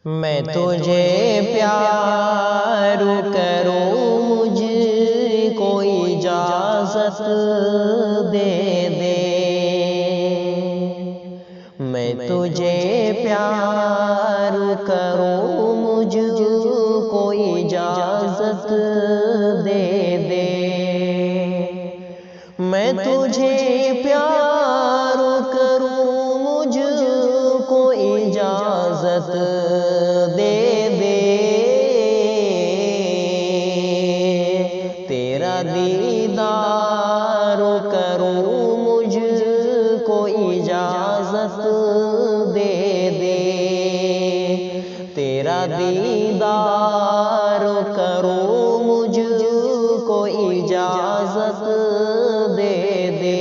میں تجھے پیار کروں، مجھ کو اجازت دے دے۔ میں تجھے پیار کروں، مجھ کو اجازت دے دے۔ میں تجھے پیار کروں، مجھ کو اجازت دے دے۔ تیرا دیدار کروں، مجھ کو اجازت دے دے۔ تیرا دیدار کروں، مجھ کو اجازت دے دے۔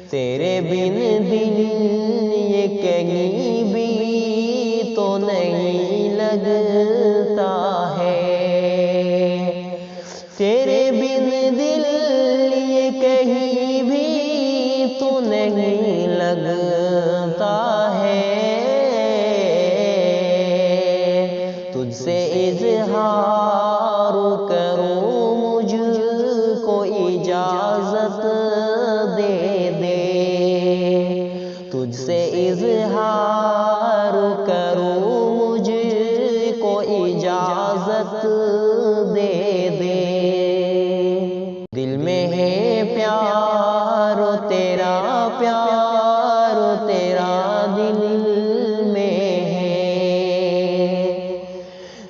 تیرے بن دل یہ کہیں بھی تو نہیں لگتا ہے۔ تیرے بن دل یہ کہیں بھی تو نہیں لگتا ہے۔ تجھ سے اظہار کروں، مجھ کو اجازت دے دے۔ تجھ سے اظہار کروں، مجھ کو اجازت دے دے۔ دل میں ہے پیار تیرا، پیار تیرا دل میں ہے۔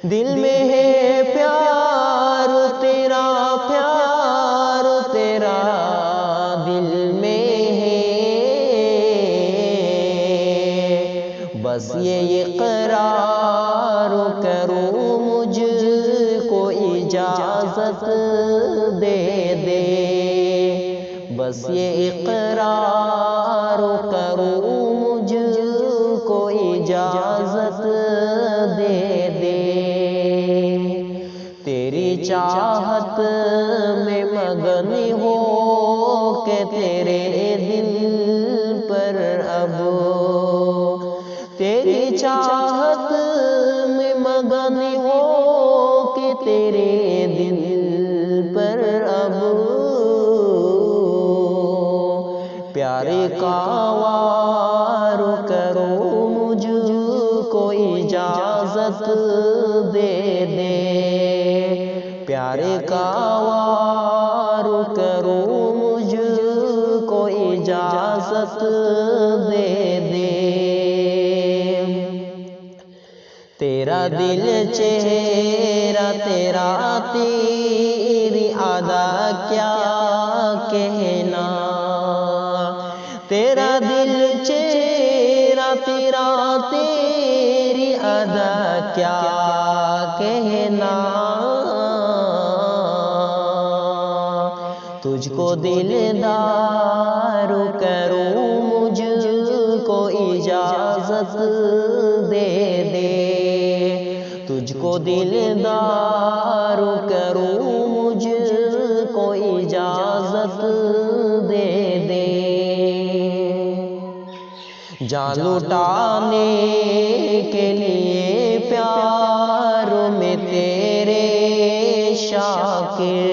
دل میں ہے پیار تیرا، پیار تیرا دل میں ہے۔ بس یہ اقرار کروں، مجھ کو اجازت دے دے۔ بس یہ اقرار کروں، مجھ کو اجازت دے دے۔ تیری چاہت میں مگن ہو کہ تیرے دل پر اب، تیری چاہت میں مگن ہو کہ تیرے دل پر اب، پیار کا وار کروں، مجھ کو اجازت دے دے۔ پیار کا وار کروں، مجھ کو اجازت دے دے۔ تیرا دل چہرہ تیرا، تیری ادا کیا کہنا۔ تیرا دل چہرہ تیرا، تیری ادا کیا کہنا۔ تجھ کو دلدار کروں، مجھ کو اجازت دے دے۔ تجھ کو دلدار کروں، مجھ کو اجازت دے دے۔ جان لٹانے کے لیے پیار میں تیرے شاکر،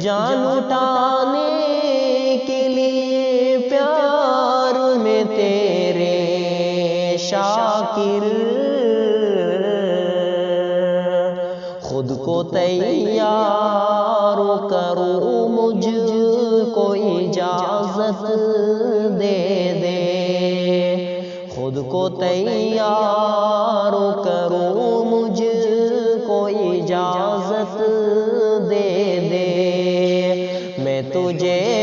جان لٹانے کے لیے پیار میں تیرے شاکر، خود کو تیار کروں، مجھ کو اجازت دے دے۔ خود کو تیار کروں، مجھ کو اجازت دے دے۔ میں تجھے